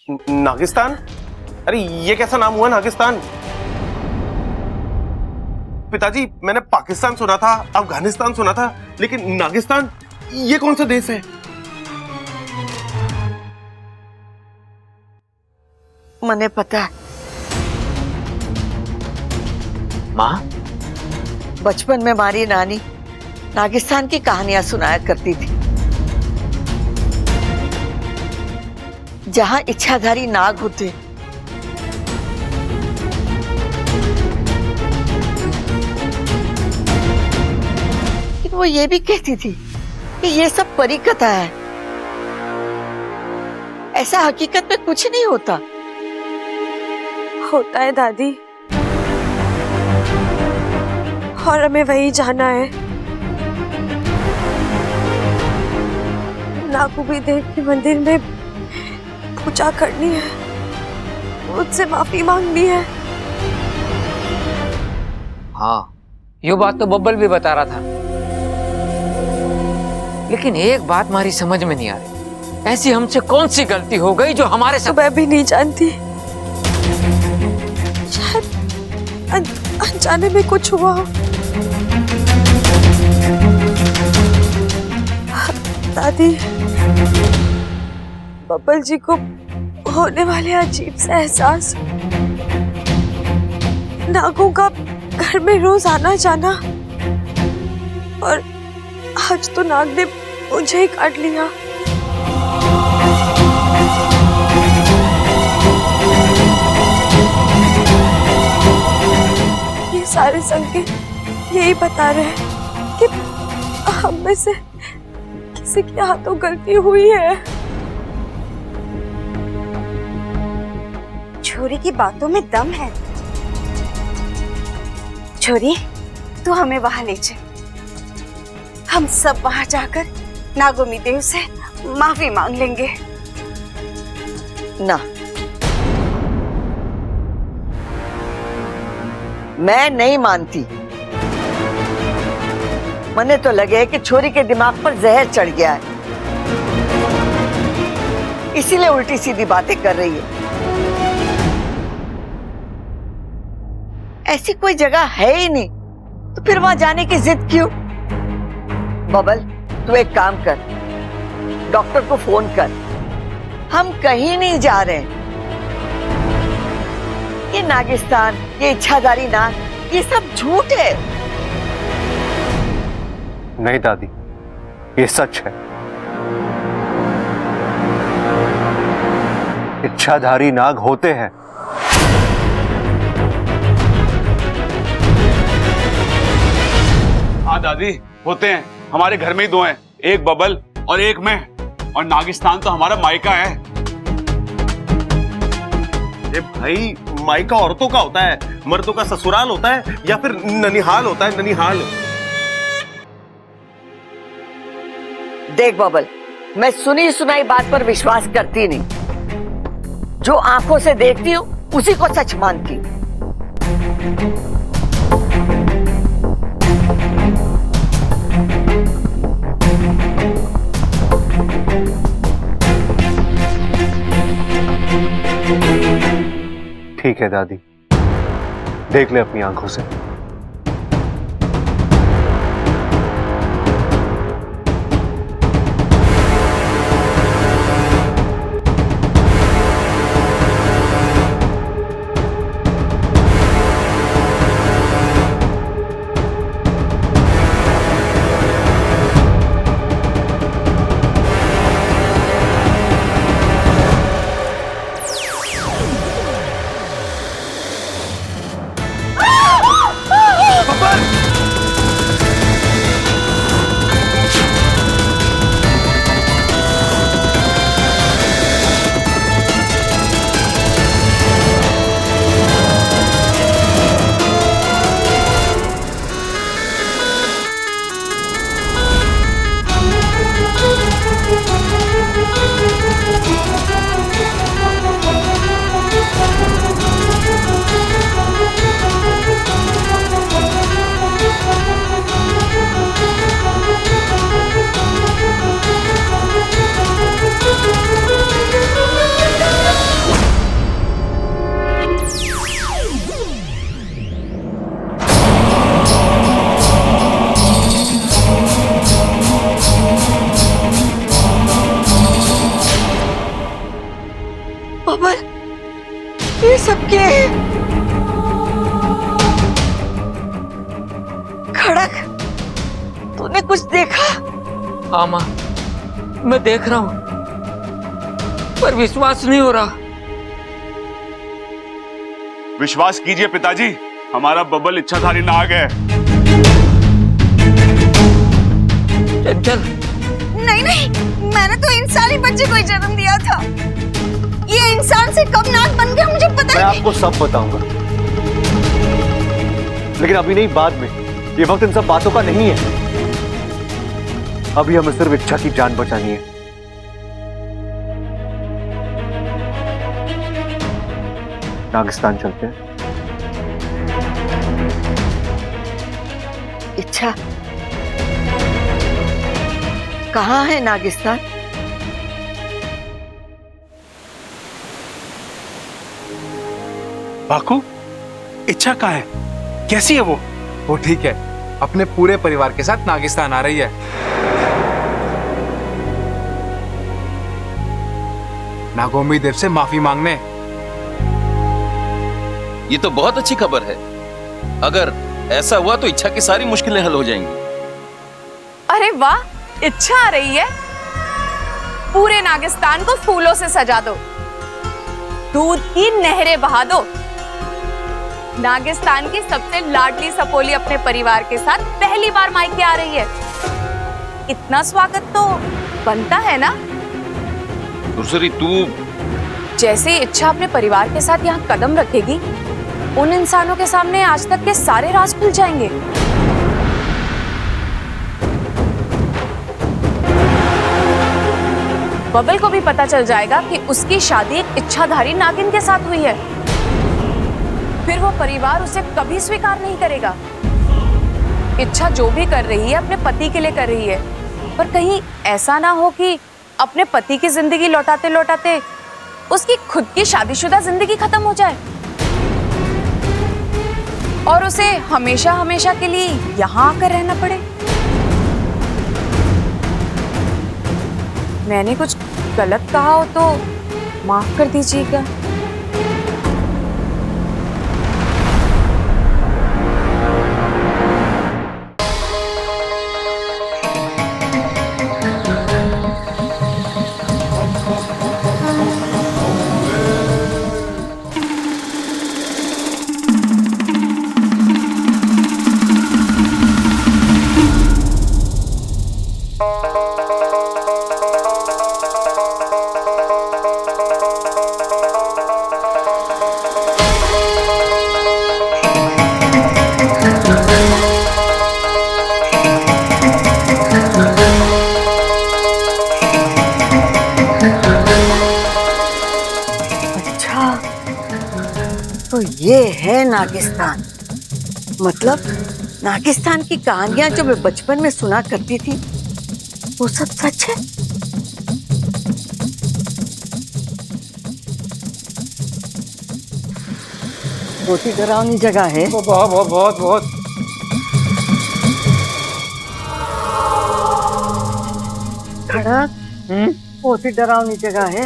नागिस्तान? अरे ये कैसा नाम हुआ नागिस्तान? पिताजी, मैंने पाकिस्तान सुना था, अफगानिस्तान सुना था, लेकिन नागिस्तान ये कौन सा देश है? मने पता है माँ, बचपन में हमारी नानी नागिस्तान की कहानियां सुनाया करती थी, जहां इच्छाधारी नाग होते, लेकिन वो ये भी कहती थी कि ये सब परी कथा है, ऐसा हकीकत में कुछ नहीं होता। होता है दादी, और हमें वही जाना है। नागुबी देव के मंदिर में पूजा करनी है, मुझसे माफी मांगनी है। हाँ, ये बात तो बब्बल भी बता रहा था, लेकिन एक बात हमारी समझ में नहीं आ रही, ऐसी हमसे कौन सी गलती हो गई जो हमारे साथ? मैं भी नहीं जानती, शायद अनजाने में कुछ हुआ हो। दादी, बब्बल जी को होने वाले अजीब से एहसास, नागों का घर में रोज आना जाना, और आज तो नाग ने मुझे ही काट लिया। ये सारे संकेत यही बता रहे हैं कि हम में से किसी के हाथों गलती हुई है। छोरी की बातों में दम है। छोरी, तू हमें वहां ले चल, हम सब वहां जाकर नागोमी देव से माफी मांग लेंगे। ना, मैं नहीं मानती। मने तो लगे कि छोरी के दिमाग पर जहर चढ़ गया है, इसीलिए उल्टी सीधी बातें कर रही है। ऐसी कोई जगह है ही नहीं, तो फिर वहां जाने की जिद क्यों? बबल, तू एक काम कर, डॉक्टर को फोन कर, हम कहीं नहीं जा रहे हैं। ये नागिस्तान, ये इच्छाधारी नाग, ये सब झूठ है। नहीं दादी, ये सच है। इच्छाधारी नाग होते हैं। हाँ दादी, होते हैं। हमारे घर में ही दो हैं, एक बबल और एक मैं, और नागिस्तान तो हमारा मायका है। अरे भाई, मायका औरतों का होता है, मर्दों का ससुराल होता है, या फिर ननिहाल होता है, ननिहाल। देख बबल, मैं सुनी सुनाई बात पर विश्वास करती नहीं, जो आंखों से देखती हूँ उसी को सच मानती हूँ। ठीक है दादी, देख ले अपनी आंखों से। सब क्या है? खड़क, तूने कुछ देखा? हाँ माँ, मैं देख रहा हूं, पर विश्वास नहीं हो रहा। विश्वास कीजिए पिताजी, हमारा बबल इच्छाधारी नाग है। चंचल, नहीं नहीं, मैंने तो इंसानी बच्चे को ही जन्म दिया था। ये इंसान से कब नाग बन गया मुझे पता मैं नहीं। आपको सब बताऊंगा, लेकिन अभी नहीं, बाद में। ये वक्त इन सब बातों का नहीं है। अभी हमें सिर्फ इच्छा की जान बचानी है। नागिस्तान चलते हैं। इच्छा, कहाँ है नागिस्तान? बाकू, इच्छा कहाँ है? कैसी है वो? वो ठीक है, अपने पूरे परिवार के साथ नागिस्तान आ रही है। नागोमी देव से माफी मांगने। ये तो बहुत अच्छी खबर है। अगर ऐसा हुआ तो इच्छा की सारी मुश्किलें हल हो जाएंगी। अरे वाह, इच्छा आ रही है। पूरे नागिस्तान को फूलों से सजा दो, दूध की नहरें बहा दो। नागिस्तान की सबसे लाडली सपोली अपने परिवार के साथ पहली बार मायके आ रही है। इतना स्वागत तो बनता है ना। दूसरी, तू जैसे ही इच्छा अपने परिवार के साथ यहाँ कदम रखेगी, उन इंसानों के सामने आज तक के सारे राज खुल जाएंगे। बबल को भी पता चल जाएगा कि उसकी शादी एक इच्छाधारी नागिन के साथ हुई है। फिर वो परिवार उसे कभी स्वीकार नहीं करेगा। इच्छा जो भी कर रही है अपने पति के लिए कर रही है, पर कहीं ऐसा ना हो कि अपने पति की जिंदगी लौटाते लौटाते उसकी खुद की शादीशुदा जिंदगी खत्म हो जाए और उसे हमेशा हमेशा के लिए यहाँ आकर रहना पड़े। मैंने कुछ गलत कहा हो तो माफ कर दीजिएगा। तो ये है नागिस्तान। मतलब नागिस्तान की कहानियां जो मैं बचपन में सुना करती थी, वो सब सच है। बहुत ही डरावनी जगह है। बहुत बहुत बहुत बहुत। खड़क, बहुत ही डरावनी जगह है।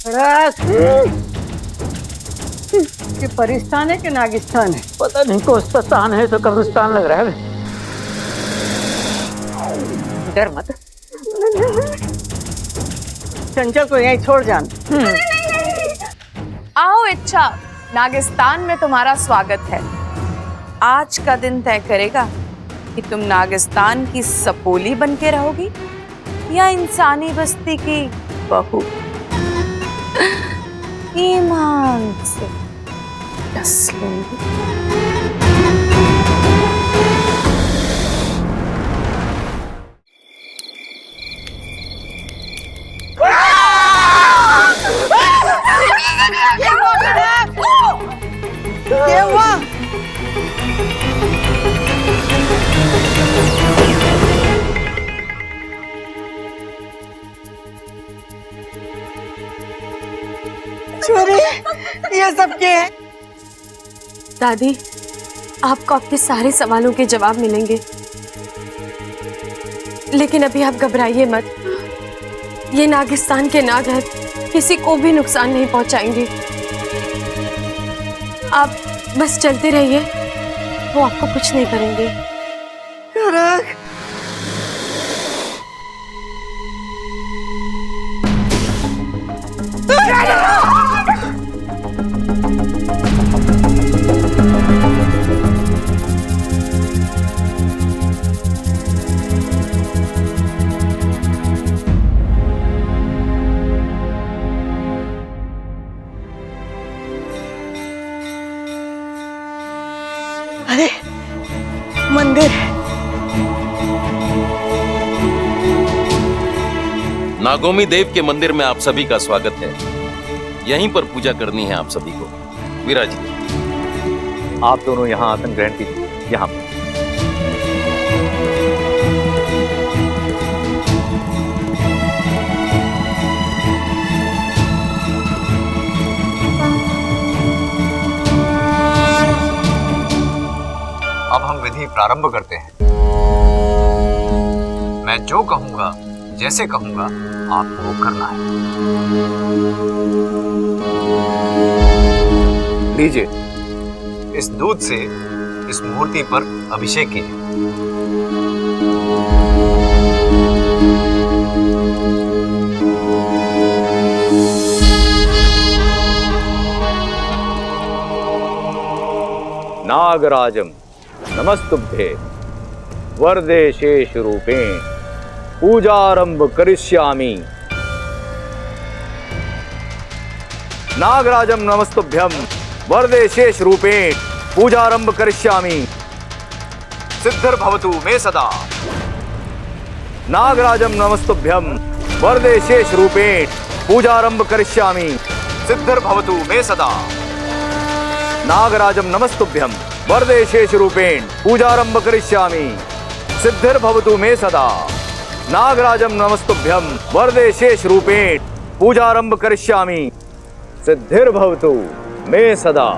खड़क, ये परिस्तान है कि नागिस्तान है? पता नहीं, कोस्तान है तो कब्रिस्तान लग रहा है। डर मत। चंचल को यहीं छोड़ जान। आओ इच्छा, नागिस्तान में तुम्हारा स्वागत है। आज का दिन तय करेगा कि तुम नागिस्तान की सपोली बन के रहोगी या इंसानी बस्ती की बहू। ईमान से डस लूंगी। क्या हुआ? छोरी, ये सब क्या है? दादी, आपको आपके सारे सवालों के जवाब मिलेंगे, लेकिन अभी आप घबराइए मत। ये नागिस्तान के नागर किसी को भी नुकसान नहीं पहुंचाएंगे। आप बस चलते रहिए, वो आपको कुछ नहीं करेंगे। अरे मंदिर, नागोमी देव के मंदिर में आप सभी का स्वागत है। यहीं पर पूजा करनी है आप सभी को। विराजिए। आप दोनों यहाँ आसन ग्रहण कीजिए। यहाँ पर। अब हम विधि प्रारंभ करते हैं। मैं जो कहूंगा, जैसे कहूंगा, आपको करना है। लीजिए, इस दूध से इस मूर्ति पर अभिषेक कीजिए। नागराजम नमस्तुभ्ये वरदे शेष रूपेण पूजारंभ करिष्यामि। नागराजम नमस्तुभ्यम वरदे शेष रूपेण पूजारंभ करिष्यामि। सिद्धिर्भवतु मे सदा। नागराजम नमस्तुभ्यम वरदे शेष रूपेण पूजारंभ करिष्यामि। सिद्धिर्भवतु मे सदा। नागराजम नमस्तुभ्यम वरदे शेष रूपेण पूजारंभ करिष्यामि। सिद्धिर्भवतु मे सदा। नागराजम नमस्तुभ्यम वरदे शेष रूपेण पूजारंभ करिष्यामि। सिद्धिर्भवतु मे सदा।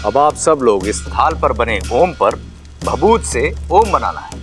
अब आप सब लोग इस थाल पर बने ओम पर भभूत से ओम बनाना है।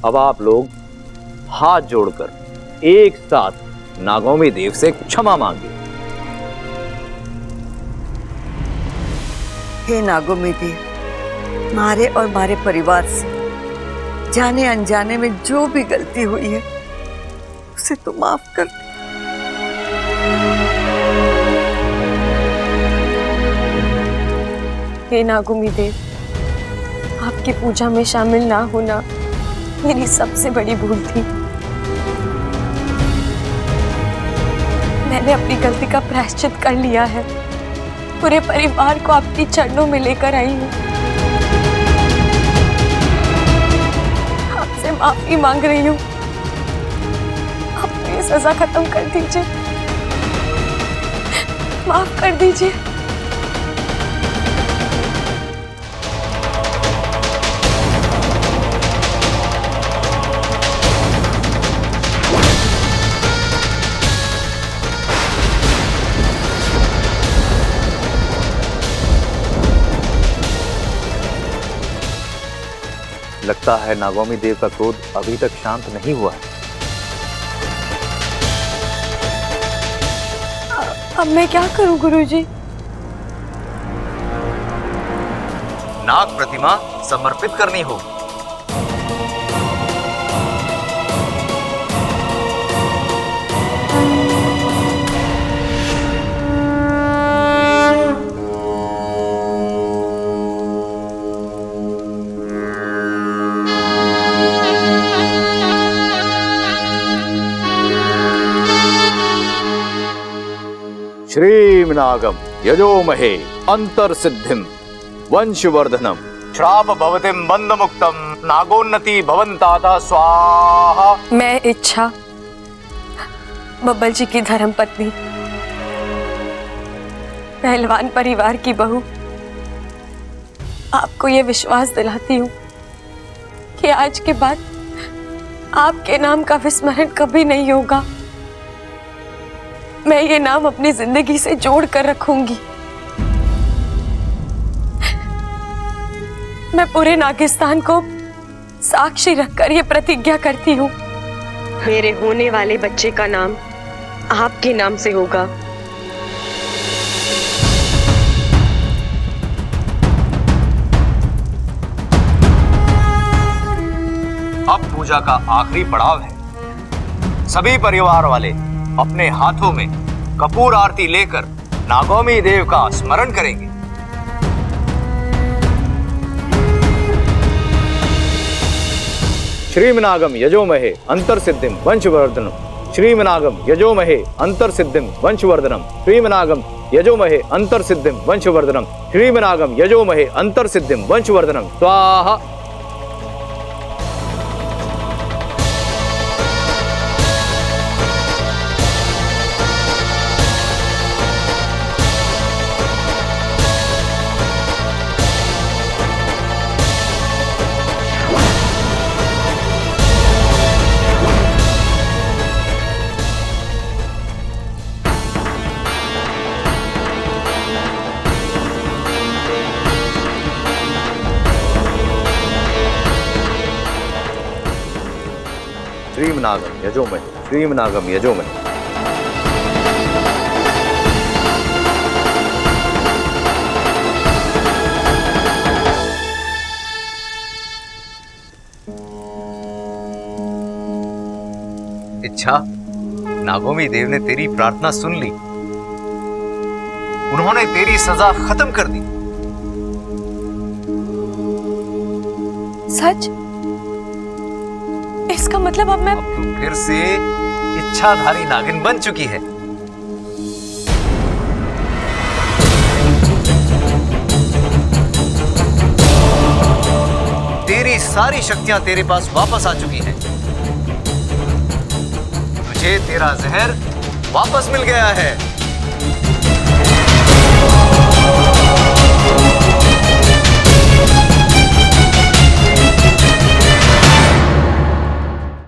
अब आप लोग हाथ जोड़कर एक साथ नागोमी देव से क्षमा मांगे। हे नागोमी देव, मारे और मारे परिवार से जाने अनजाने में जो भी गलती हुई है उसे तो माफ कर दे। हे नागोमी देव, आपकी पूजा में शामिल ना होना मेरी सबसे बड़ी भूल थी। मैंने अपनी गलती का प्रायश्चित कर लिया है। पूरे परिवार को आपके चरणों में लेकर आई हूँ। आपसे माफी मांग रही हूँ। अपनी सजा खत्म कर दीजिए, माफ कर दीजिए। लगता है नागोमी देव का क्रोध अभी तक शांत नहीं हुआ है। अब मैं क्या करूं गुरुजी? नाग प्रतिमा समर्पित करनी होगी। श्रीमनागम यजोमहे अंतर्सिद्धिम वंशवर्धनम श्राप भवतिम बंध मुक्तम नागोन्नति भवन्ताता स्वाहा। मैं इच्छा, बब्बल जी की धर्मपत्नी, पहलवान परिवार की बहू, आपको ये विश्वास दिलाती हूँ कि आज के बाद आपके नाम का विस्मरण कभी नहीं होगा। मैं ये नाम अपनी जिंदगी से जोड़ कर रखूंगी। मैं पूरे नागिस्तान को साक्षी रखकर ये प्रतिज्ञा करती हूँ, मेरे होने वाले बच्चे का नाम आपके नाम से होगा। अब पूजा का आखिरी पड़ाव है। सभी परिवार वाले अपने हाथों में कपूर आरती लेकर नागोमी देव का स्मरण करेंगे। श्रीमनागम यजोमहे अंतर्सिद्धिम वंशवर्धनम श्रीमनागम यजोमहे अंतर्सिद्धिम वंशवर्धनम श्रीमनागम यजोमहे अंतर्सिद्धिम वंशवर्धनम श्रीमनागम यजोमहे अंतर्सिद्धिम वंशवर्धनम स्वाहा। श्रीमनागम यजोमहे श्रीमनागम यजोमहे। इच्छा, नागोमी देव ने तेरी प्रार्थना सुन ली। उन्होंने तेरी सजा खत्म कर दी। सच? इसका मतलब अब मैं तू फिर से इच्छाधारी नागिन बन चुकी है। तेरी सारी शक्तियां तेरे पास वापस आ चुकी हैं। तुझे तेरा जहर वापस मिल गया है।